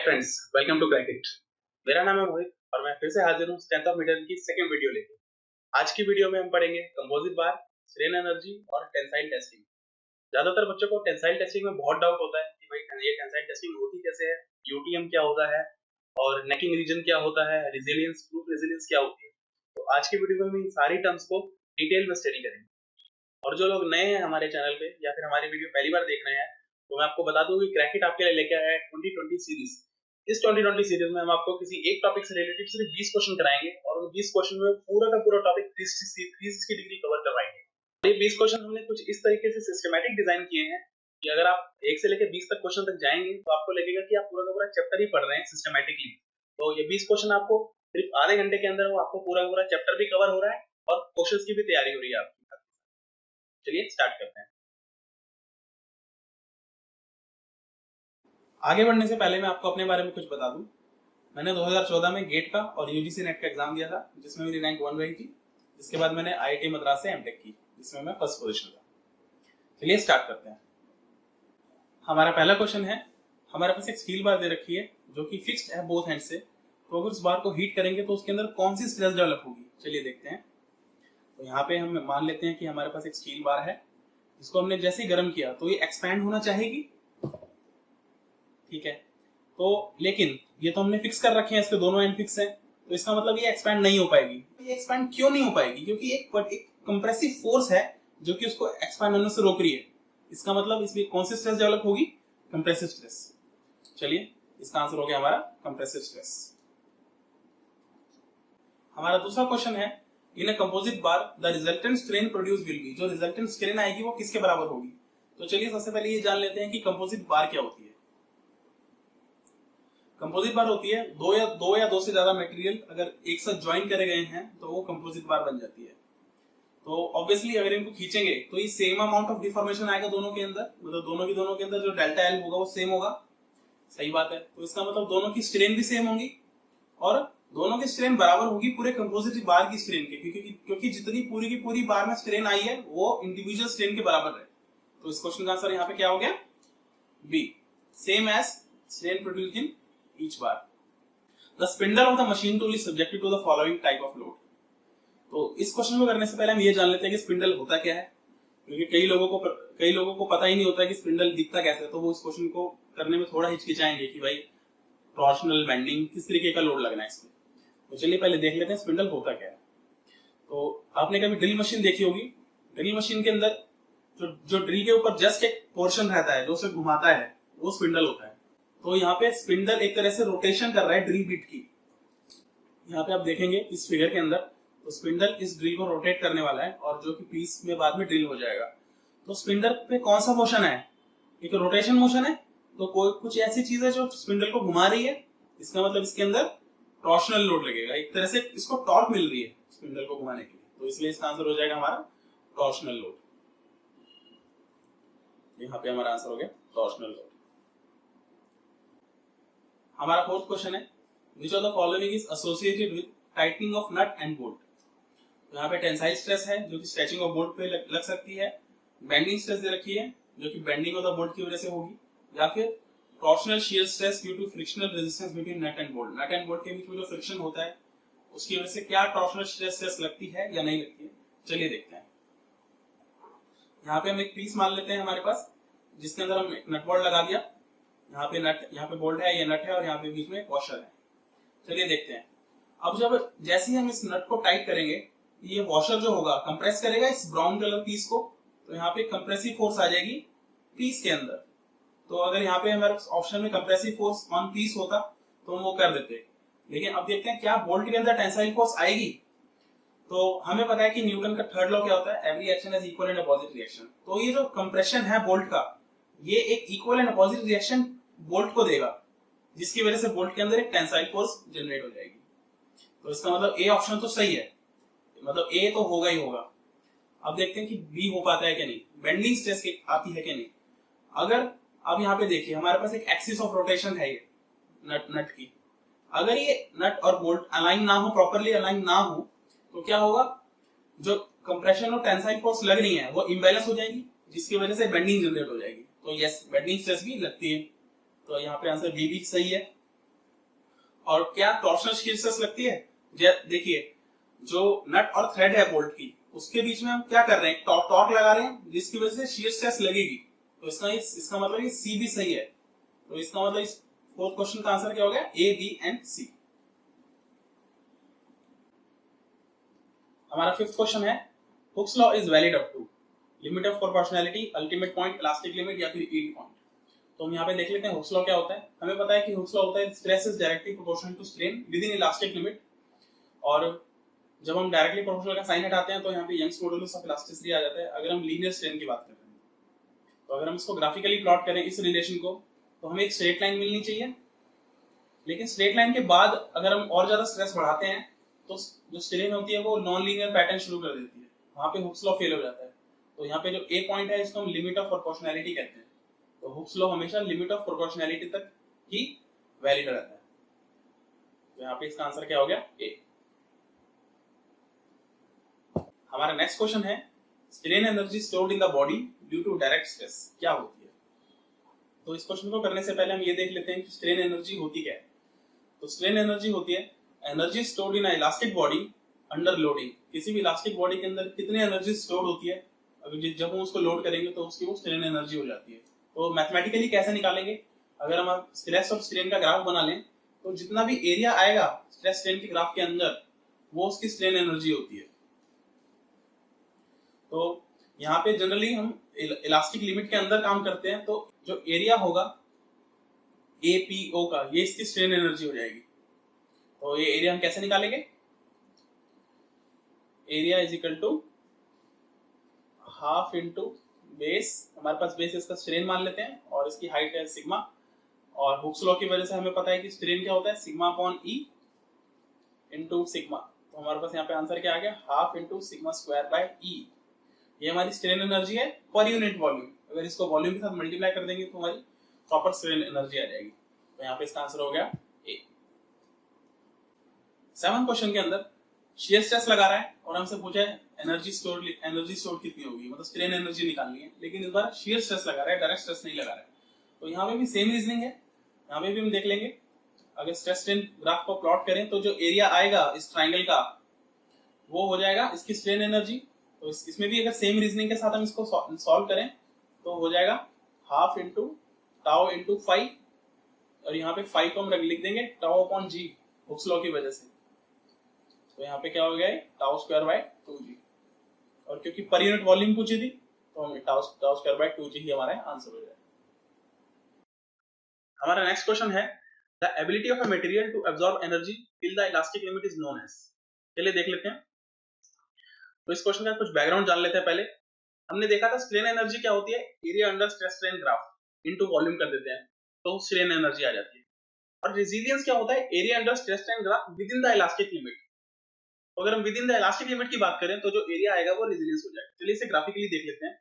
Friends, welcome to crack it. मेरा नाम है मोहित और मैं फिर से हाजिर हूँ स्ट्रेंथ ऑफ मीटर की सेकंड वीडियो लेके। आज की वीडियो में हम पढ़ेंगे कंपोजिट बार, स्ट्रेन एनर्जी और टेंसाइल टेस्टिंग। ज्यादातर बच्चों को टेंसाइल टेस्टिंग में बहुत डाउट होता है कि भाई ये टेंसाइल टेस्टिंग होती कैसे है, यूटीएम क्या होता है और नेकिंग रीजन क्या होता है, रेजिलियंस, प्रूफ रेजिलियंस क्या होती है। तो आज की वीडियो में हम इन सारी टर्म्स को डिटेल में स्टडी करेंगे। और जो लोग नए हैं हमारे चैनल पे या फिर हमारी वीडियो पहली बार देख रहे हैं, तो मैं आपको बता दूं कि क्रैक इट आपके लिए लेके आया है 2020 सीरीज। इस 2020 सीरीज में हम आपको किसी एक टॉपिक से रिलेटेड सिर्फ 20 क्वेश्चन कराएंगे और उन 20 क्वेश्चन में पूरा का पूरा टॉपिक 360 डिग्री कवर करवाएंगे। ये 20 क्वेश्चन हमने कुछ इस तरीके से सिस्टमैटिक डिजाइन किए हैं कि अगर आप 1 से लेकर 20 तक क्वेश्चन तक जाएंगे तो आपको लगेगा कि आप पूरा का पूरा चैप्टर ही पढ़ रहे हैं सिस्टमैटिकली। तो ये 20 क्वेश्चन आपको सिर्फ आधे घंटे के अंदर वो आपको पूरा का पूरा चैप्टर भी कवर हो रहा है और क्वेश्चंस की भी तैयारी हो रही है आपकी। चलिए स्टार्ट करते हैं। आगे बढ़ने से पहले मैं आपको अपने बारे में कुछ बता दूं। मैंने 2014 में गेट का और यूजीसी नेट का एग्जाम दिया था, जिसमें मेरी रैंक 1 रही थी। इसके बाद मैंने आईआईटी मद्रास से एमटेक की, जिसमें मैं फर्स्ट पोजीशन था। चलिए स्टार्ट करते हैं। हमारा पहला क्वेश्चन है, हमारे पास एक स्टील बार दे रखी है जो कि फिक्स्ड है बोथ हैंड से। तो अगर उस बार को हीट करेंगे तो उसके अंदर कौन सी स्ट्रेस डेवलप होगी, चलिए देखते हैं। तो यहाँ पे हम मान लेते हैं कि हमारे पास एक स्टील बार है, इसको हमने जैसे ही गर्म किया तो ये एक्सपैंड होना चाहेगी, ठीक है। तो लेकिन ये तो हमने फिक्स कर रखे हैं, इसके दोनों एंड फिक्स हैं, तो इसका मतलब ये एक्सपैंड नहीं हो पाएगी। ये एक्सपैंड क्यों नहीं हो पाएगी? क्योंकि एक कंप्रेसिव फोर्स है जो कि उसको एक्सपैंड होने से रोक रही है। इसका मतलब इसमें कौन सी स्ट्रेस डेवलप होगी? Compressive stress. चलिए इसका आंसर हो गया हमारा कंप्रेसिव स्ट्रेस। हमारा दूसरा क्वेश्चन है, in a composite bar the resultant strain produce will be. जो रिजल्टेंट स्ट्रेन आएगी वो किसके बराबर होगी? तो चलिए सबसे पहले ये जान लेते हैं कि कंपोजिट बार क्या होती है। कंपोजिट बार होती है दो या दो से ज्यादा मटेरियल अगर एक साथ ज्वाइन करे गए हैं तो वो कंपोजिट बार बन जाती है। तो ऑब्वियसली अगर इनको खींचेंगे तो ये सेम अमाउंट ऑफ डिफॉर्मेशन आएगा दोनों के अंदर, मतलब दोनों के अंदर जो डेल्टा एल होगा वो सेम होगा। सही बात है। तो इसका मतलब दोनों की स्ट्रेन भी सेम होंगी और दोनों की स्ट्रेन बराबर होगी पूरे कंपोजिट बार की स्ट्रेन के, क्योंकि जितनी पूरी की पूरी बार में स्ट्रेन आई है वो इंडिविजुअल स्ट्रेन के बराबर है। तो इस क्वेश्चन का आंसर यहाँ पे क्या हो गया? B, same as strain produced in each bar. The spindle of the machine tool is subjected to the following type of load. तो इस क्वेश्चन को करने से पहले हम ये जान लेते हैं कि स्पिंडल होता क्या है, क्योंकि कई लोगों को पता ही नहीं होता है कि स्पिंडल दिखता कैसे है। तो वो इस क्वेश्चन को करने में थोड़ा हिचकिचाएंगे कि भाई टॉर्शनल बेंडिंग किस तरीके का लोड लगना है इसमें। तो चलिए पहले देख लेते हैं स्पिंडल होता क्या है। तो आपने कभी ड्रिल मशीन देखी होगी। ड्रिल मशीन के अंदर जो ड्रिल के ऊपर जस्ट एक पोर्शन रहता है जो उसे घुमाता है, वो स्पिंडल होता है। तो यहाँ पे स्पिंडल एक तरह से रोटेशन कर रहा है ड्रिल बिट की। यहाँ पे आप देखेंगे इस फिगर के अंदर, तो स्पिंडल इस ड्रिल को रोटेट करने वाला है और जो कि पीस में बाद में ड्रिल हो जाएगा। तो स्पिंडल पे कौन सा मोशन है? एक रोटेशन मोशन है। तो कोई कुछ ऐसी चीज है जो स्पिंडल को घुमा रही है, इसका मतलब इसके अंदर टॉर्शनल लोड लगेगा। एक तरह से इसको टॉर्क मिल रही है स्पिंडल को घुमाने के लिए, तो इसलिए इसका आंसर हो जाएगा हमारा टॉर्शनल लोड। यहाँ पे हमारा आंसर हो गया टॉर्शनल लोड। हमारा फोर्थ क्वेश्चन है, which of the following is associated with tightening of nut and bolt. यहाँ पे टेंसाइल स्ट्रेस है जो कि स्ट्रेचिंग ऑफ बोल्ट पे लग सकती है। बेंडिंग स्ट्रेस दे रखी है जो कि बेंडिंग ऑफ द बोल्ट की वजह से होगी, या फिर torsional shear stress due to frictional resistance between nut and bolt. Nut and bolt के बीच में जो फ्रिक्शन होता है उसकी वजह से क्या टॉर्शनल शियर स्ट्रेस लगती है या नहीं लगती है, चलिए देखते हैं। यहाँ पे हम एक पीस मान लेते हैं हमारे पास, जिसके अंदर हम एक नट बोल्ट लगा दिया। यहाँ पे बोल्ट है, ये नट है और यहाँ पे बीच में वॉशर है। चलिए देखते हैं। अब जब जैसे ही हम इस नट को टाइट करेंगे, ये वॉशर जो होगा कंप्रेस करेगा इस ब्राउन कलर पीस को, तो यहाँ पे कंप्रेसिव फोर्स आ जाएगी पीस के अंदर। तो अगर यहाँ पे हमारे ऑप्शन में कंप्रेसिव फोर्स ऑन पीस होता तो हम वो कर देते, लेकिन अब देखते हैं क्या बोल्ट के अंदर टेंसाइल फोर्स आएगी। तो हमें पता है कि न्यूटन का थर्ड लॉ क्या होता है, every action has equal and opposite reaction. तो ये जो कंप्रेशन है बोल्ट का, ये एक equal and opposite reaction bolt को देगा, जिसकी वजह से बोल्ट के अंदर एक टेंसाइल फोर्स जनरेट हो जाएगी। तो इसका मतलब ए ऑप्शन तो सही है, मतलब ए तो होगा ही होगा। अब देखते हैं कि बी हो पाता है कि नहीं, बेंडिंग स्ट्रेस आती है कि नहीं। अगर अब यहाँ पे देखिए हमारे पास एक एक्सिस ऑफ रोटेशन है ये नट की, अगर ये नट और बोल्ट अलाइन ना हो, प्रॉपर्ली अलाइन ना हो, तो क्या होगा, जो कंप्रेशन और टेंसाइल फोर्स लग रही है वो इम्बैलेंस हो जाएगी, जिसकी वजह से बेंडिंग जनरेट हो जाएगी। तो यस, बेंडिंग स्ट्रेस भी लगती है। तो यहाँ पे आंसर बी भी सही है। और क्या टॉर्शनल शीयर स्ट्रेस लगती है? देखिए, जो नट और थ्रेड है बोल्ट की, उसके बीच में हम क्या कर रहे हैं, टॉर्क लगा रहे हैं, जिसकी वजह से शीयर स्ट्रेस लगेगी। तो इसका मतलब ये सी भी सही है। तो इसका मतलब इस फोर्थ क्वेश्चन का आंसर क्या हो गया? A, B and C. हमारा फिफ्थ क्वेश्चन है, Hooke's law is valid up to limit of proportionality, ultimate point, elastic limit या फिर यील्ड पॉइंट। तो हम यहाँ पे देख लेते हैं हुक्स लॉ क्या होता है। हमें पता है कि हुक्स लॉ होता है stress is directly proportional to strain within elastic limit. और जब हम डायरेक्टली प्रोपोर्शनल का साइन हटाते हैं तो यहाँ पे यंग्स मॉडुलस ऑफ इलास्टिसिटी आ जाता है। अगर हम लीनियर स्ट्रेन की बात कर रहे हैं, तो अगर हम इसको ग्राफिकली प्लॉट करें इस रिलेशन को, तो हमें एक स्ट्रेट लाइन मिलनी चाहिए। लेकिन स्ट्रेट लाइन के बाद अगर हम और ज्यादा स्ट्रेस बढ़ाते हैं तो जो स्ट्रेन होती है वो नॉन लीनियर पैटर्न शुरू कर देती है, वहां पे हुक्स लॉ फेल हो जाता है। तो यहाँ पे जो ए पॉइंट है इसको हम लिमिट ऑफ प्रोपोर्शनैलिटी कहते हैं। तो हुक्स लॉ हमेशा लिमिट ऑफ प्रोपोर्शनैलिटी तक ही वैलिड रहता है। तो यहाँ पे इसका आंसर क्या हो गया? ए। हमारा नेक्स्ट क्वेश्चन है, strain energy stored in the body due to direct stress क्या होती है? तो इस क्वेश्चन को करने से पहले हम ये देख लेते हैं कि स्ट्रेन एनर्जी होती क्या है। तो स्ट्रेन एनर्जी होती है energy stored in elastic body under loading. किसी भी इलास्टिक बॉडी के अंदर कितनी एनर्जी स्टोर्ड होती है, अगर जब हम उसको लोड करेंगे तो उसकी वो स्ट्रेन एनर्जी हो जाती है। तो मैथमेटिकली कैसे निकालेंगे? अगर हम स्ट्रेस और स्ट्रेन का ग्राफ बना लें तो जितना भी एरिया आएगा स्ट्रेस स्ट्रेन के ग्राफ के अंदर, वो उसकी स्ट्रेन एनर्जी होती है। तो यहाँ पे जनरली हम इलास्टिक लिमिट के अंदर काम करते हैं, तो जो एरिया होगा APO का, ये इसकी स्ट्रेन एनर्जी हो जाएगी। तो ये एरिया हम कैसे निकालेंगे? Area is equal to half into base, हमारे पास बेस इसका स्ट्रेन मान लेते हैं और इसकी हाइट है सिग्मा। और हुक्स लॉ की वजह से हमें पता है कि स्ट्रेन क्या होता है, sigma upon e into sigma. तो हमारे पास यहाँ पे आंसर क्या आ गया? Half into sigma square by e. ये हमारी स्ट्रेन एनर्जी है पर यूनिट वॉल्यूम। अगर इसको वॉल्यूम के साथ मल्टीप्लाई कर देंगे तो हमारी प्रॉपर स्ट्रेन एनर्जी आ जाएगी। तो यहाँ पे इसका आंसर हो गया ए। 7th क्वेश्चन के अंदर शियर स्ट्रेस लगा रहा है और हमसे पूछा है एनर्जी स्टोर कितनी होगी, मतलब स्ट्रेन एनर्जी निकालनी है। लेकिन इस बार शियर स्ट्रेस लगा रहा है, डायरेक्ट स्ट्रेस नहीं लगा रहा है। तो यहाँ पे भी सेम रीजनिंग है, यहाँ पे भी हम देख लेंगे। अगर स्ट्रेस स्ट्रेन ग्राफ को प्लॉट करें तो जो एरिया आएगा इस ट्राइंगल का, वो हो जाएगा इसकी स्ट्रेन एनर्जी। तो इसमें भी अगर सेम रीजनिंग के साथ हम इसको सॉल्व करें तो हो जाएगा half into tau into five, और यहाँ पे फाइव को हम लिख देंगे टाउ अपॉन जी, हुक्स लॉ की वजह से। तो यहाँ पे क्या हो गया, टाउ स्क्वायर बाय 2g। और क्योंकि पर यूनिट वॉल्यूम पूछी थी तो हम टाउ स्क्वायर बाय 2g ही हमारा आंसर हो जाएगा। हमारा नेक्स्ट क्वेश्चन है, the ability of a material to absorb energy till the elastic limit is known as. चलिए देख लेते हैं। तो इस क्वेश्चन का कुछ बैकग्राउंड जान लेते हैं पहले। हमने देखा था स्ट्रेन एनर्जी क्या होती है, area under stress strain graph into volume कर देते हैं तो स्ट्रेन एनर्जी आ जाती है। और रेजिलियंस क्या होता है, area under stress strain graph with in the elastic limit. तो अगर हम with in the elastic limit की बात करें तो जो एरिया आएगा वो रेजिलियंस हो जाएगा। चलिए इसे ग्राफिकली देख लेते हैं।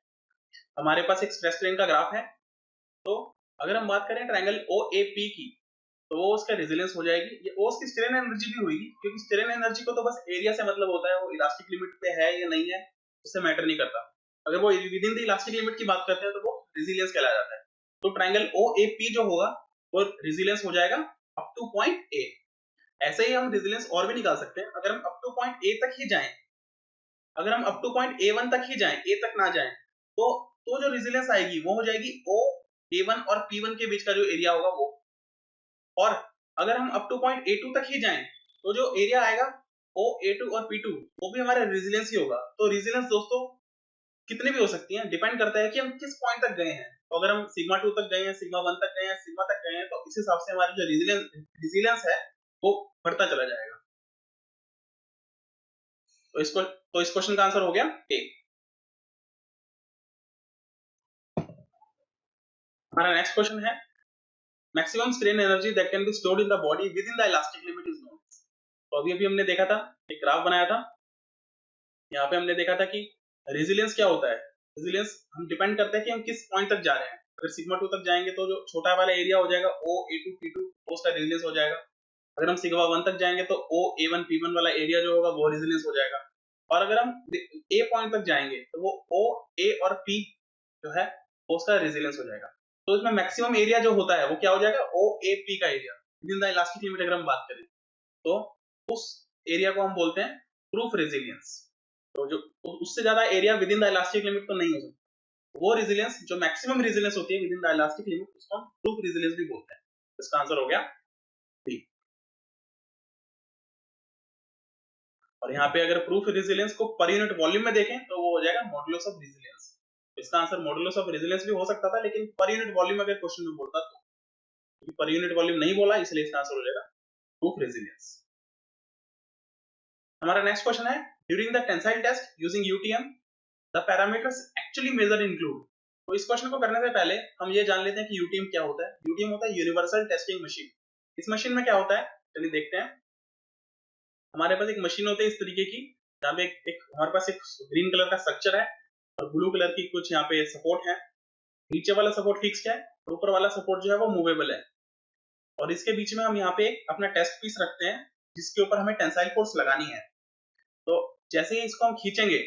हमारे पास एक स्ट्रेस स्ट्रेन का ग्राफ है। तो अगर हम बात करें ट्रायंगल OAP की, तो वो उसका रेजिलियंस हो जाएगी। ये O उसकी स्ट्रेन एनर्जी भी होगी, क्योंकि स्ट्रेन एनर्जी को तो बस एरिया से मतलब होता है, वो इलास्टिक लिमिट पे है या नहीं है उससे मैटर नहीं करता। अगर वो with in the elastic limit की बात करते हैं तो वो रेजिलियंस कहलाया जाता है। तो ट्रायंगल OAP जो होगा वो रेजिलियंस हो जाएगा अप टू पॉइंट A। ऐसे ही हम रेजिलियंस और भी निकाल सकते हैं। अगर हम अप टू पॉइंट A तक ही जाएं, अगर हम अप टू पॉइंट A1 तक ही जाएं, A तक ना जाएं, तो जो रेजिलियंस आएगी वो हो जाएगी O A1 और P1 के बीच का जो एरिया होगा वो। और अगर हम अप टू पॉइंट A2 तक ही जाएं तो जो एरिया आएगा O A2 और P2 वो भी हमारा रेजिलियंस ही होगा। तो रेजिलियंस दोस्तों कितने भी हो सकती हैं, डिपेंड करता है कि हम किस पॉइंट तक गए हैं। तो अगर हम सिग्मा 2 तक गए हैं, सिग्मा 1 तक गए हैं, सिग्मा तक गए हैं, तो इस हिसाब से हमारा जो रेजिलियंस है वो बढ़ता चला जाएगा। तो इस क्वेश्चन का आंसर हो गया ए। हमारा नेक्स्ट क्वेश्चन है, maximum strain energy that can be stored in the body within the elastic limit is known as. तो अभी हमने देखा था, एक ग्राफ बनाया था, यहाँ पे हमने देखा था कि रेजिलियंस क्या होता है। रेजिलियंस हम डिपेंड करते हैं कि हम किस पॉइंट तक जा रहे हैं। अगर सिग्मा 2 तक जाएंगे तो जो छोटा वाला एरिया हो जाएगा O A2 P2 उसका रेजिलियंस हो जाएगा। अगर हम सिग्मा 1 तक जाएंगे तो O A1 P1 वाला एरिया जो होगा वो रेजिलियंस हो जाएगा। और अगर हम A पॉइंट तक जाएंगे तो वो O A और P जो है वो उसका रेजिलियंस हो जाएगा। तो इसमें मैक्सिमम एरिया जो होता है वो क्या हो जाएगा, OAP का area. With in the elastic limit अगर हम बात करें तो उस एरिया को हम बोलते हैं प्रूफ रेजिलियंस। तो जो उससे ज्यादा area with in the elastic limit तो नहीं हो सकता, वो रेजिलियंस जो मैक्सिमम रेजिलियंस होती है with in the elastic limit उसको हम प्रूफ रेजिलियंस भी बोलते हैं। इसका आंसर हो गया डी। और यहाँ पे अगर प्रूफ रेजिलियंस को पर यूनिट वॉल्यूम में देखें तो वो हो जाएगा मॉडुलस ऑफ रेजिलियंस। इसका आंसर मॉडुलस ऑफ रेजिलियंस भी हो सकता था, लेकिन पर यूनिट वॉल्यूम अगर क्वेश्चन में बोलता तो पर यूनिट वॉल्यूम नहीं बोला, इसलिए इसका आंसर हो जाएगा प्रूफ रेजिलियंस। हमारा नेक्स्ट क्वेश्चन है during the tensile test using UTM the parameters actually measured include. तो इस क्वेश्चन को करने से पहले हम ये जान लेते हैं कि यूटीएम क्या होता है। यूटीएम होता है यूनिवर्सल टेस्टिंग मशीन। इस मशीन में क्या होता है चलिए देखते हैं। हमारे पास एक मशीन होती है इस तरीके की, जहाँ पे एक हमारे पास एक ग्रीन कलर का स्ट्रक्चर है और ब्लू कलर की कुछ यहाँ पे सपोर्ट है। नीचे वाला सपोर्ट फिक्स्ड है और ऊपर वाला सपोर्ट जो है वो मूवेबल है। और इसके बीच में हम यहाँ पे अपना टेस्ट पीस रखते हैं जिसके ऊपर हमें टेंसाइल फोर्स लगानी है। तो जैसे ही इसको हम खींचेंगे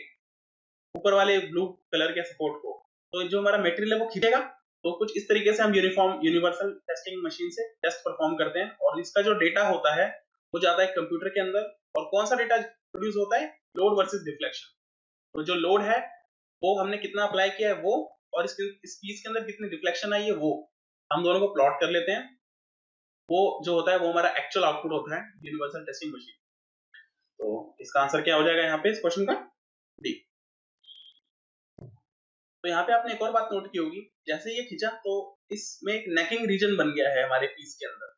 ऊपर वाले ब्लू कलर के सपोर्ट को, तो जो हमारा मटेरियल है वो खींचेगा। तो कुछ इस तरीके से हम यूनिवर्सल टेस्टिंग मशीन से टेस्ट परफॉर्म करते हैं और इसका जो डेटा होता है वो जाता है कंप्यूटर के अंदर। और कौन सा डेटा प्रोड्यूस होता है, लोड वर्सेस डिफ्लेक्शन। तो जो लोड है वो हमने कितना अप्लाई किया है वो, और इस पीस के अंदर कितनी डिफ्लेक्शन आई है वो हम दोनों को प्लॉट कर लेते हैं। वो जो होता है वो हमारा एक्चुअल आउटपुट होता है यूनिवर्सल टेस्टिंग मशीन। तो इसका आंसर क्या हो जाएगा यहाँ पे इस क्वेश्चन का, डी। तो यहाँ पे आपने एक और बात नोट की होगी, जैसे ये खींचा तो इसमें एक नेकिंग रीजन बन गया है हमारे पीस के अंदर।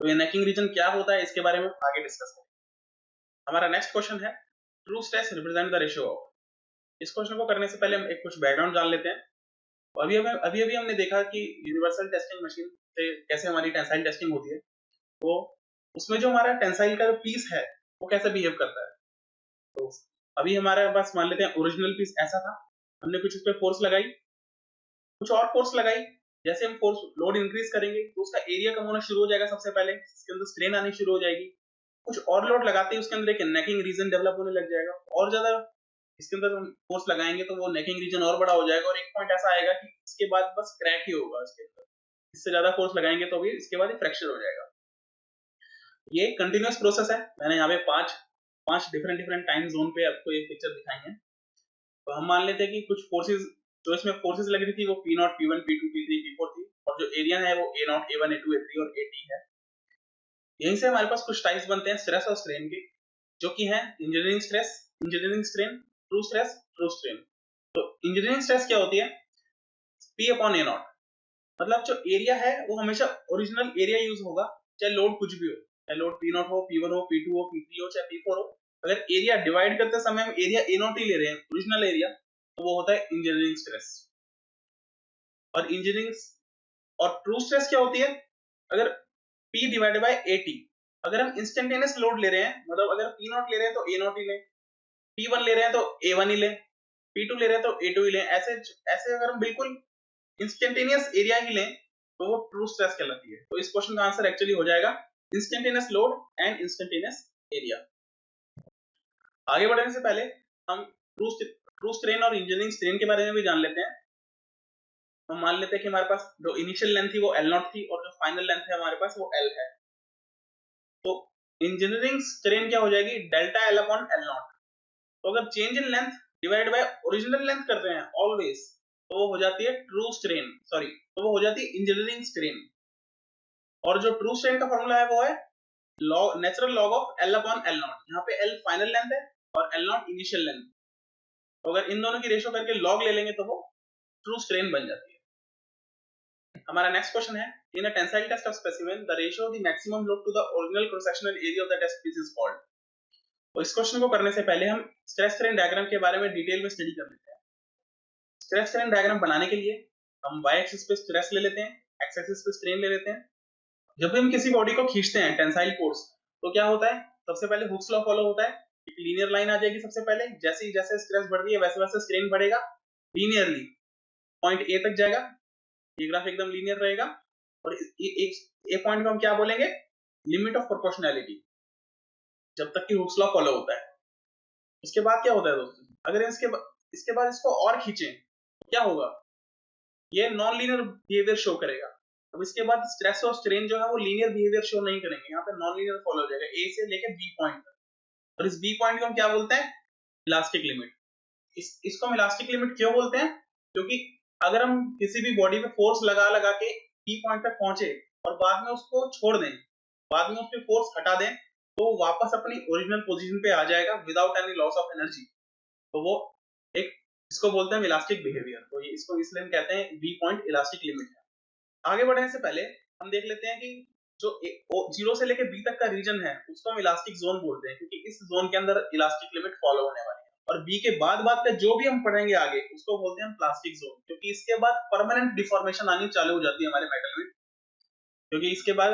तो ये नेकिंग रीजन क्या होता है इसके बारे में आगे डिस्कस करेंगे। हमारा नेक्स्ट क्वेश्चन है true stress represent the ratio of. इस क्वेश्चन को करने से पहले हम एक कुछ बैकग्राउंड जान लेते हैं। अभी हमने देखा कि यूनिवर्सल टेस्टिंग मशीन से कैसे हमारी टेंसाइल टेस्टिंग होती है। तो उसमें जो हमारा टेंसाइल का पीस है वो कैसे बिहेव करता है। तो अभी हमारे पास मान लेते हैं ओरिजिनल पीस ऐसा था, हमने कुछ उस पर फोर्स लगाई, कुछ और फोर्स लगाई। जैसे हम फोर्स लोड इंक्रीज करेंगे तो उसका एरिया कम होना शुरू हो जाएगा, सबसे पहले इसके अंदर स्ट्रेन आनी शुरू हो जाएगी। कुछ और लोड लगाते ही उसके अंदर एक नेकिंग रीजन डेवलप होने लग जाएगा, और ज्यादा इसके अंदर हम फोर्स लगाएंगे तो वो नेकिंग रीजन और बड़ा हो जाएगा और एक पॉइंट ऐसा आएगा कि इसके बाद बस क्रैक ही होगा इसके अंदर। इससे ज्यादा फोर्स लगाएंगे तो भी इसके बाद फ्रैक्चर हो जाएगा। ये कंटिन्यूअस प्रोसेस है। मैंने यहाँ पे पांच डिफरेंट टाइम जोन पे आपको ये पिक्चर दिखाई है। तो हम मान लेते हैं कि कुछ फोर्सेस जो इसमें फोर्सेस लग रही थी वो P0, P1, P2, P3, P4 थी, और जो एरिया है वो A0, A1, A2, A3 और AT है। यहीं से हमारे पास कुछ टाइप्स बनते हैं स्ट्रेस और स्ट्रेन के, जो कि है engineering stress, engineering strain, true stress, true strain. तो इंजीनियरिंग स्ट्रेस क्या होती है, P/A0। मतलब जो एरिया है वो हमेशा ओरिजिनल एरिया यूज होगा, चाहे लोड कुछ भी हो, चाहे लोड P0 हो, P1 हो, P2 हो, P3 हो, चाहे P4 हो। अगर एरिया डिवाइड करते समय हम एरिया A0 ही ले रहे हैं, ओरिजिनल एरिया, तो वो होता है इंजीनियरिंग स्ट्रेस। और इंजीनियरिंग और ट्रू स्ट्रेस क्या होती है, अगर P डिवाइडेड बाय AT। अगर हम इंस्टेंटेनियस लोड ले रहे हैं, मतलब अगर P0 ले रहे हैं तो A0 ही लें, P1 ले रहे हैं तो A1 ही लें, P2 ले रहे हैं तो A2 ही लें। ऐसे अगर हम बिल्कुल इंस्टेंटेनियस एरिया ही लें तो वो ट्रू स्ट्रेस कहलाती है। तो इस क्वेश्चन का आंसर एक्चुअली हो जाएगा instantaneous load and instantaneous area. आगे बढ़ने से पहले हम ट्रू स्ट्रेन और इंजीनियरिंग स्ट्रेन के बारे में भी जान लेते हैं। हम मान लेते हैं कि हमारे पास जो इनिशियल लेंथ थी वो L0 थी और जो फाइनल लेंथ है हमारे पास वो L है। तो इंजीनियरिंग स्ट्रेन क्या हो जाएगी, डेल्टा L अपॉन L0। तो अगर change in length divide by original length कर रहे हैं ऑलवेज, तो वो हो जाती है ट्रू स्ट्रेन, सॉरी, तो वो हो जाती है इंजीनियरिंग स्ट्रेन। और जो ट्रू स्ट्रेन का फॉर्मूला है वो है natural log of L upon L0। यहाँ पे L फाइनल लेंथ है और L0 इनिशियल लेंथ। तो अगर इन दोनों की रेशियो करके लॉग ले लेंगे तो वो ट्रू स्ट्रेन बन जाती है। हमारा नेक्स्ट क्वेश्चन है in a tensile test of specimen the ratio of the maximum load to the original cross sectional area of the test piece is called. तो इस क्वेश्चन को करने से पहले हम स्ट्रेस स्ट्रेन डायग्राम के बारे में डिटेल में स्टडी कर लेते हैं। स्ट्रेस स्ट्रेन डायग्राम बनाने के लिए हम y एक्सिस पे स्ट्रेस ले लेते हैं, x एक्सिस पे स्ट्रेन ले लेते हैं। जब भी हम किसी बॉडी को खींचते हैं टेंसाइल फोर्स, तो क्या होता है, सबसे पहले हुक्स लॉ फॉलो होता है। एक लीनियर लाइन आ जाएगी सबसे पहले, जैसे जैसे स्ट्रेस बढ़ रही है वैसे वैसे स्ट्रेन बढ़ेगा लीनियरली, पॉइंट A तक जाएगा। ये ग्राफ एकदम लीनियर रहेगा और ए पॉइंट को हम क्या बोलेंगे, लिमिट ऑफ प्रोपोर्शनैलिटी, जब तक कि हुक्स लॉ फॉलो होता है। उसके बाद क्या होता है दोस्तों, अगर इसके बाद इसको और खींचें तो क्या होगा, ये नॉन लीनियर बिहेवियर शो करेगा। अब इसके बाद स्ट्रेस और स्ट्रेन जो है वो लीनियर बिहेवियर शो नहीं करेंगे, यहाँ पे नॉन लीनियर फॉलो हो जाएगा ए से लेके बी पॉइंट तक, और इस बी पॉइंट को हम क्या बोलते हैं, इलास्टिक लिमिट। इसको हम इलास्टिक लिमिट क्यों बोलते हैं, क्योंकि अगर हम किसी भी बॉडी पे फोर्स लगा लगा के बी पॉइंट तक पहुंचे और बाद में उसको छोड़ दें, बाद में उसके फोर्स हटा दें, तो वापस अपनी ओरिजिनल पोजीशन पे आ जाएगा without any loss of energy. तो वो एक, इसको बोलते हैं इलास्टिक बिहेवियर। तो ये इसको इसलिए हम कहते हैं बी पॉइंट इलास्टिक लिमिट है। आगे बढ़ने से पहले हम देख लेते हैं कि जो 0 से लेके बी तक का रीजन है उसको हम इलास्टिक जोन बोलते हैं, क्योंकि इस जोन के अंदर इलास्टिक लिमिट फॉलो होने वाली है। और बी के बाद का जो भी हम पढ़ेंगे आगे उसको बोलते हैं हम प्लास्टिक जोन, क्योंकि इसके बाद परमानेंट डिफॉर्मेशन आनी चालू हो जाती है हमारे मेटल में। क्योंकि इसके बाद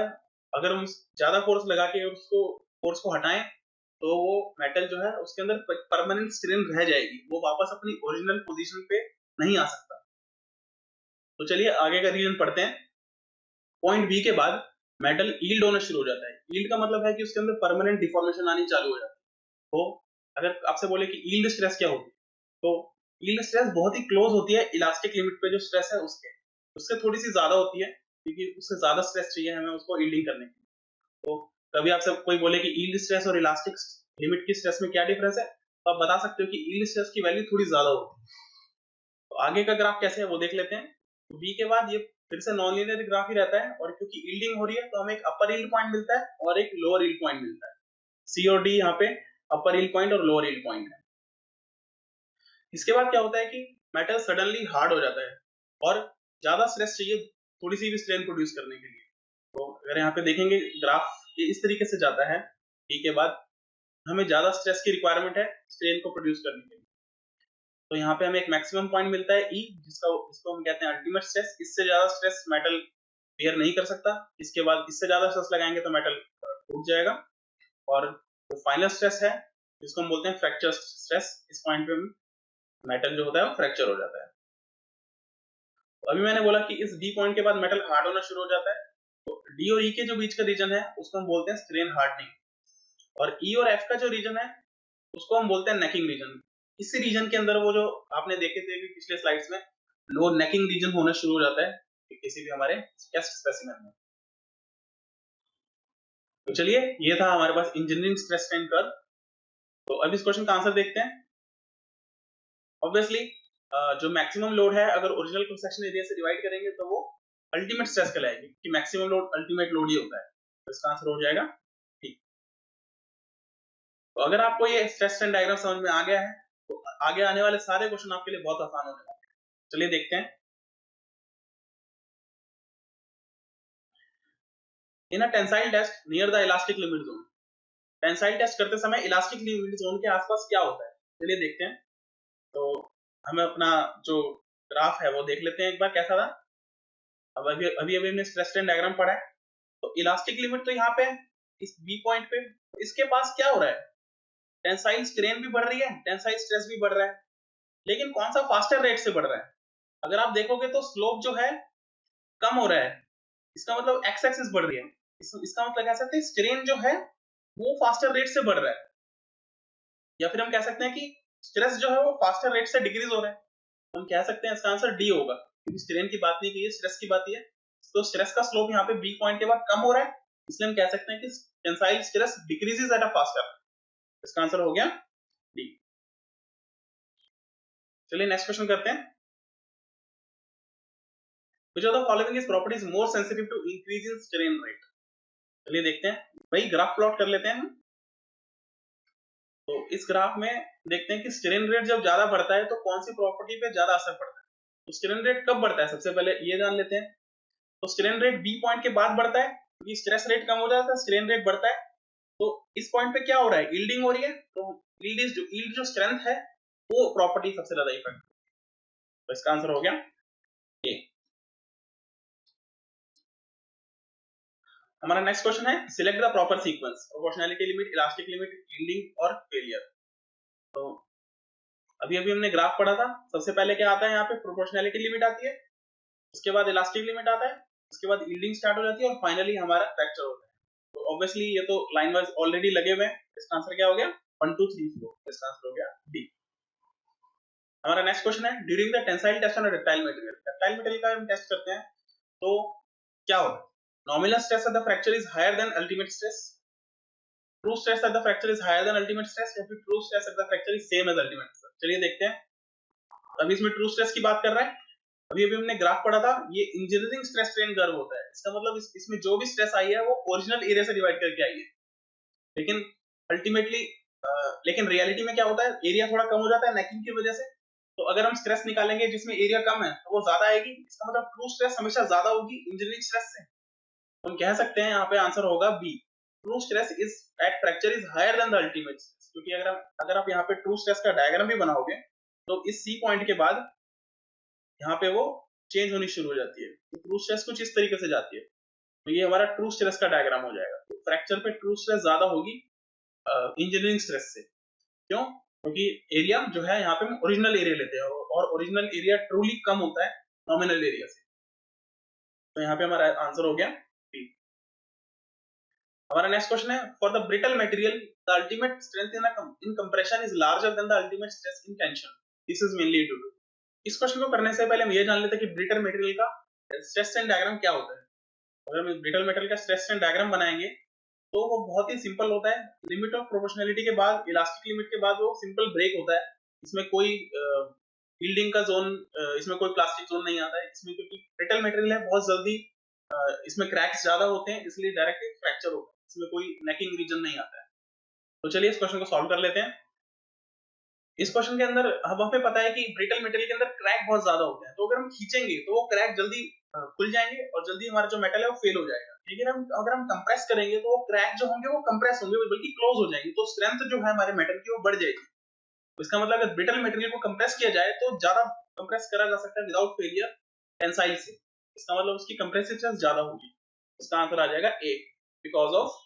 अगर हम ज्यादा फोर्स लगा के उसको फोर्स को हटाएं तो वो मेटल जो है उसके अंदर परमानेंट स्ट्रेन रह जाएगी, वो वापस अपनी ओरिजिनल पोजीशन पे नहीं आ सकता। तो चलिए आगे का रीजन पढ़ते हैं। पॉइंट बी के बाद मेटल यील्ड होना शुरू हो जाता है। यील्ड का मतलब है कि उसके अंदर परमानेंट डिफॉर्मेशन आनी चालू हो जाती है। तो अगर आपसे बोले कि यील्ड स्ट्रेस क्या होती है, तो यील्ड स्ट्रेस बहुत ही क्लोज होती है इलास्टिक लिमिट पे जो स्ट्रेस है उससे थोड़ी सी ज्यादा होती है, क्योंकि उससे ज्यादा स्ट्रेस चाहिए हमें उसको यील्डिंग करने के लिए। तो कभी आपसे कोई बोले कि यील्ड स्ट्रेस और इलास्टिक लिमिट की स्ट्रेस में क्या डिफरेंस है, तो आप बता सकते हो कि यील्ड स्ट्रेस की वैल्यू थोड़ी ज्यादा होती है। तो आगे का ग्राफ कैसे है वो देख लेते हैं। तो बी के बाद ये फिर से नॉन लीनियर ग्राफ ही रहता है, और क्योंकि यील्डिंग हो रही है तो हमें एक अपर यील्ड पॉइंट मिलता है और एक लोअर यील्ड पॉइंट मिलता है। सी और डी यहाँ पे अपर यील्ड पॉइंट और लोअर यील्ड पॉइंट है। इसके बाद क्या होता है कि मेटल सडनली हार्ड हो जाता है और ज्यादा स्ट्रेस चाहिए थोड़ी सी भी स्ट्रेन प्रोड्यूस करने के लिए। तो अगर यहाँ पे देखेंगे ग्राफ ये इस तरीके से जाता है, बी के बाद हमें ज्यादा स्ट्रेस की रिक्वायरमेंट है स्ट्रेन को प्रोड्यूस करने के लिए। तो यहाँ पे हमें एक मैक्सिमम पॉइंट मिलता है ई, जिसको हम कहते हैं अल्टीमेट स्ट्रेस। इससे ज्यादा स्ट्रेस मेटल बेयर नहीं कर सकता। इसके बाद इससे ज्यादा स्ट्रेस लगाएंगे तो मेटल टूट जाएगा। और जो फाइनल स्ट्रेस है जिसको हम बोलते हैं फ्रैक्चर स्ट्रेस, इस पॉइंट पे मेटल जो होता है वो फ्रैक्चर हो जाता है। तो अभी मैंने बोला कि इस डी पॉइंट के बाद मेटल हार्ड होना शुरू हो जाता है। तो डी और ई के जो बीच का रीजन है उसको हम बोलते हैं स्ट्रेन हार्डनिंग, और ई और एफ का जो रीजन है उसको हम बोलते हैं नेकिंग रीजन। इसी रीजन के अंदर वो जो आपने देखे थे पिछले स्लाइड्स में, लो नेकिंग रीजन होना शुरू हो जाता है किसी भी हमारे टेस्ट स्पेसिमेन में। तो चलिए ये था हमारे पास इंजीनियरिंग स्ट्रेस स्ट्रेन कर्व। तो अब इस क्वेश्चन का आंसर देखते हैं। ऑब्वियसली जो मैक्सिमम लोड है अगर ओरिजिनल क्रॉस सेक्शन एरिया से डिवाइड करेंगे तो वो अल्टीमेट स्ट्रेस कहलाएगी, कि मैक्सिमम लोड अल्टीमेट लोड ही होता है। तो इसका आंसर हो जाएगा ठीक। तो अगर आपको ये स्ट्रेस स्ट्रेन डायग्राम समझ में आ गया है तो आगे आने वाले सारे क्वेश्चन आपके लिए बहुत आसान होने वाले हैं। चलिए देखते हैं। In a tensile test near the elastic limit zone, tensile test करते समय इलास्टिक लिमिट जोन के आसपास क्या होता है, चलिए देखते हैं। तो हमें अपना जो ग्राफ है वो देख लेते हैं एक बार कैसा था। अब अभी अभी अभी हमने स्ट्रेस स्ट्रेन डायग्राम पढ़ा है। तो इलास्टिक लिमिट तो यहाँ पे इस बी पॉइंट पे, इसके पास क्या हो रहा है, टेंसाइल स्ट्रेन भी बढ़ रही है, टेंसाइल स्ट्रेस भी बढ़ रहा है, लेकिन कौन सा फास्टर रेट से बढ़ रहा है। अगर आप देखोगे तो स्लोप जो है कम हो रहा है, इसका मतलब एक्स एक्सिस बढ़ रही है। इसका मतलब कह सकते हैं स्ट्रेन जो है वो फास्टर रेट से बढ़ रहा है, या फिर हम कह सकते हैं कि स्ट्रेस जो है वो फास्टर रेट से डिक्रीज हो रहा है। हम कह सकते हैं इसका आंसर डी होगा, क्योंकि स्ट्रेन की बात नहीं की है, स्ट्रेस की बात है। तो स्ट्रेस का स्लोप यहाँ पे बी पॉइंट के बाद कम हो रहा है, इसलिए हम कह सकते हैं कि tensile stress decreases at a faster. इसका आंसर हो गया डी। चलिए नेक्स्ट क्वेश्चन करते हैं। Which of the following is properties more sensitive to increase in strain rate? चलिए देखते हैं, वही ग्राफ प्लॉट कर लेते हैं हम। तो इस ग्राफ में देखते हैं कि स्ट्रेन रेट जब ज्यादा बढ़ता है तो कौन सी प्रॉपर्टी पे ज्यादा असर पड़ता है। तो स्ट्रेन रेट कब बढ़ता है सबसे पहले ये जान लेते हैं। तो स्ट्रेन रेट बी पॉइंट के बाद बढ़ता है, क्योंकि स्ट्रेस रेट कम हो जाता है, स्ट्रेन रेट बढ़ता है। तो इस पॉइंट पे क्या हो रहा है, यील्डिंग हो रही है। तो यील्ड जो स्ट्रेंथ है वो प्रॉपर्टी सबसे ज्यादा इफेक्ट। तो इसका आंसर हो गया ए। हमारा नेक्स्ट क्वेश्चन है, select the proper sequence, proportionality limit, elastic limit, yielding और फेलियर। तो अभी अभी हमने ग्राफ पढ़ा था। सबसे पहले क्या आता है, यहाँ पे प्रोपोर्शनैलिटी लिमिट आती है, उसके बाद इलास्टिक लिमिट आता है, उसके बाद यील्डिंग स्टार्ट हो जाती है और फाइनली हमारा फ्रैक्चर होता है। तो ऑब्वियसली ये तो लाइन वाइज ऑलरेडी लगे हुए हैं। इसका आंसर क्या हो गया 1 2 3 4। इसका आंसर हो गया डी। हमारा नेक्स्ट क्वेश्चन है, during the tensile test on ductile material, ductile material का हम टेस्ट करते हैं। तो क्या होता है? Nominal stress at the fracture is higher than ultimate stress, true stress at the fracture is higher than ultimate stress, या फिर true stress at the fracture is same as ultimate stress. चलिए देखते हैं। अभी इसमें ट्रू स्ट्रेस की बात कर रहा है। अभी अभी हमने ग्राफ पढ़ा था, ये इंजीनियरिंग स्ट्रेस स्ट्रेन कर्व होता है। इसका मतलब इसमें जो भी स्ट्रेस आई है वो ओरिजिनल एरिया से डिवाइड करके आई है, लेकिन अल्टीमेटली लेकिन रियलिटी में क्या होता है, एरिया थोड़ा कम हो जाता है नेकिंग की वजह से। तो अगर हम स्ट्रेस निकालेंगे जिसमें एरिया कम है तो वो ज्यादा आएगी, इसका मतलब ट्रू स्ट्रेस हमेशा ज्यादा होगी इंजीनियरिंग स्ट्रेस से। हम कह सकते हैं यहाँ पे आंसर होगा B, true stress is at fracture is higher than the ultimate stress. क्योंकि अगर आप यहाँ पे ट्रू स्ट्रेस का डायग्राम भी बनाओगे तो इस सी पॉइंट के बाद यहाँ पे वो चेंज होनी शुरू हो जाती है। तो ट्रू स्ट्रेस कुछ इस तरीके से जाती है। तो ये हमारा ट्रू स्ट्रेस का डायग्राम हो जाएगा। तो फ्रैक्चर पे ट्रू स्ट्रेस ज्यादा होगी इंजीनियरिंग स्ट्रेस से। क्यों? क्योंकि एरिया जो है यहाँ पे हम ओरिजिनल एरिया लेते हैं और ओरिजिनल एरिया ट्रूली कम होता है नॉमिनल एरिया से। तो यहाँ पे हमारा आंसर हो गया बी। हमारा नेक्स्ट क्वेश्चन है, for the brittle material the ultimate strength in compression is larger than the ultimate stress in tension, this is mainly due to. इस क्वेश्चन को करने से पहले हम ये जान लेते हैं कि ब्रिटल मटेरियल का स्ट्रेस स्ट्रेन डायग्राम क्या होता है। अगर हम ब्रिटल मटेरियल का स्ट्रेस स्ट्रेन डायग्राम बनाएंगे तो वो बहुत ही सिंपल होता है। लिमिट ऑफ प्रोपोर्शनलिटी के बाद, इलास्टिक लिमिट के बाद वो सिंपल ब्रेक होता है। इसमें कोई यील्डिंग का जोन, इसमें कोई प्लास्टिक जोन नहीं आता है इसमें, क्योंकि ब्रिटल मटेरियल है बहुत जल्दी इसमें क्रैक्स ज्यादा होते हैं, इसलिए डायरेक्ट फ्रैक्चर होता है, इसमें कोई नेकिंग रीजन नहीं आता है। तो चलिए इस क्वेश्चन को सॉल्व कर लेते हैं। इस क्वेश्चन के अंदर हमें पता है कि ब्रिटल मटेरियल के अंदर क्रैक बहुत ज्यादा होते हैं, तो अगर हम खींचेंगे तो वो क्रैक जल्दी खुल जाएंगे और जल्दी हमारा जो मेटल है वो फेल हो जाएगा। लेकिन अगर हम कंप्रेस करेंगे तो वो क्रैक जो होंगे वो कंप्रेस होंगे, बल्कि क्लोज हो जाएंगे, तो स्ट्रेंथ जो है हमारे मेटल की वो बढ़ जाएगी। तो इसका मतलब अगर ब्रिटल मटेरियल को कंप्रेस किया जाए तो ज्यादा कंप्रेस करा जा सकता है विदाउट फेलियर टेंसाइल से। इसका मतलब उसकी कंप्रेसिव स्ट्रेंथ ज्यादा होगी। इसका आंसर आ जाएगा A, because of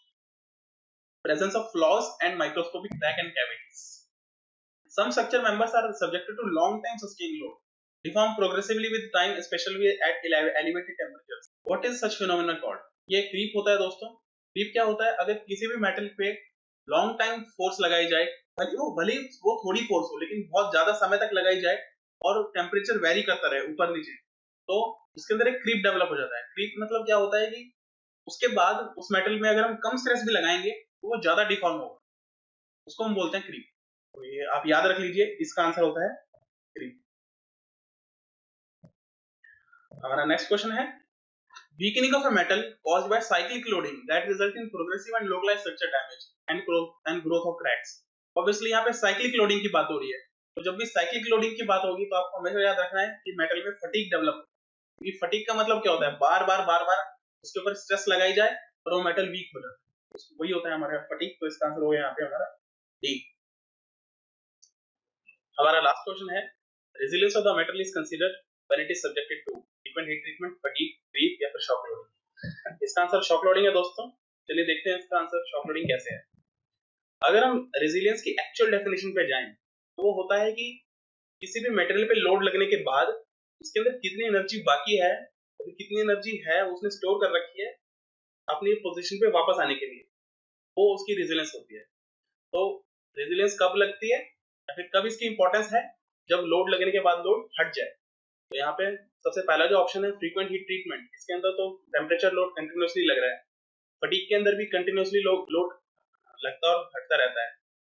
presence of flaws and microscopic crack and cavities. Some structure members are subjected to long time sustained load, deform progressively with time, especially at elevated temperatures. What is such phenomenon called? ये creep होता है दोस्तों। Creep क्या होता है, अगर किसी भी मेटल पे लॉन्ग टाइम फोर्स लगाई जाए, भले वो थोड़ी फोर्स हो लेकिन बहुत ज्यादा समय तक लगाई जाए और टेम्परेचर वेरी करता रहे ऊपर नीचे, तो उसके अंदर एक क्रीप डेवलप हो जाता है। क्रीप मतलब क्या होता है कि उसके बाद उस मेटल में अगर हम कम स्ट्रेस भी लगाएंगे तो वो ज्यादा डिफॉर्म होगा, उसको हम बोलते हैं क्रीप। तो ये आप याद रख लीजिए, इसका आंसर होता है क्रीप। हमारा नेक्स्ट क्वेश्चन है, weakening of a metal caused by cyclic loading that result in progressive and localized structure damage and growth of cracks। obviously यहाँ पे cyclic loading की बात हो रही है, तो जब भी cyclic loading की बात होगी तो आपको हमेशा याद रखना है कि मेटल में फटीग डेवलप होता है। ये फटीग का मतलब क्या होता है, बार बार उसके ऊपर स्ट्रेस लगाई जाए और वो मेटल वीक हो जाता है, वही होता है हमारा फटीग। तो इसका आंसर हो गया यहाँ पे हमारा डी। हमारा लास्ट क्वेश्चन है, resilience of the metal is considered when it is subjected to frequent heat treatment, fatigue, creep या फिर shock loading। इसका आंसर शॉक लोडिंग है दोस्तों। चलिए देखते हैं इसका आंसर शॉक लोडिंग कैसे है। अगर हम रेजिलियंस की एक्चुअल डेफिनेशन पे जाएं तो वो होता है कि किसी भी मटेरियल पे लोड लगने के बाद उसके अंदर कितनी एनर्जी बाकी है, कितनी एनर्जी है उसने स्टोर कर रखी है अपनी पोजीशन पे वापस आने के लिए, वो उसकी रेजिलियंस होती है। तो रेजिलियंस कब लगती है या फिर कब इसकी इंपॉर्टेंस है, जब लोड लगने के बाद लोड हट जाए। तो यहाँ पे सबसे पहला जो ऑप्शन है फ्रीक्वेंट हीट ट्रीटमेंट, इसके अंदर तो टेम्परेचर लोड कंटिन्यूअसली लग रहा है। फटीग के अंदर भी कंटिन्यूअसली लोड लगता और हटता रहता है।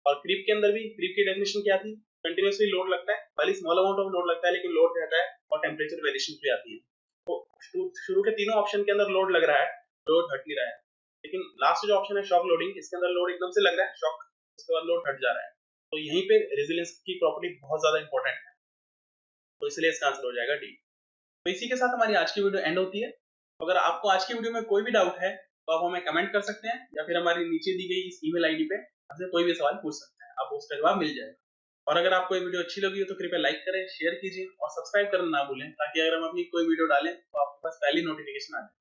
और क्रीप के अंदर भी, क्रीप की डेफिनेशन क्या थी, कंटिन्यूअसली लोड लगता है, भले स्मॉल अमाउंट ऑफ लोड लगता है लेकिन लोड रहता है और टेम्परेचर वेरिएशन भी आती है। तो शुरू के तीनों ऑप्शन के अंदर लोड लग रहा है, लोड हट नहीं रहा है। लेकिन लास्ट जो ऑप्शन है शॉक लोडिंग, इसके अंदर लोड एकदम से लग रहा है शॉक, उसके बाद लोड हट जा रहा है। तो यहीं पे रेजिलियंस की प्रॉपर्टी बहुत ज्यादा इंपॉर्टेंट है, तो इसलिए इसका आंसर हो जाएगा डी। तो इसी के साथ हमारी आज की वीडियो एंड होती है। अगर आपको आज की वीडियो में कोई भी डाउट है तो आप हमें कमेंट कर सकते हैं या फिर हमारी नीचे दी गई इस ईमेल आईडी पे हमसे कोई भी सवाल पूछ सकते हैं, आपको उसका जवाब मिल जाएगा। और अगर आपको ये वीडियो अच्छी लगी हो तो कृपया लाइक करें, शेयर कीजिए और सब्सक्राइब करना ना भूलें, ताकि अगर हम अपनी कोई वीडियो डालें तो आपके पास पहली नोटिफिकेशन आ जाए।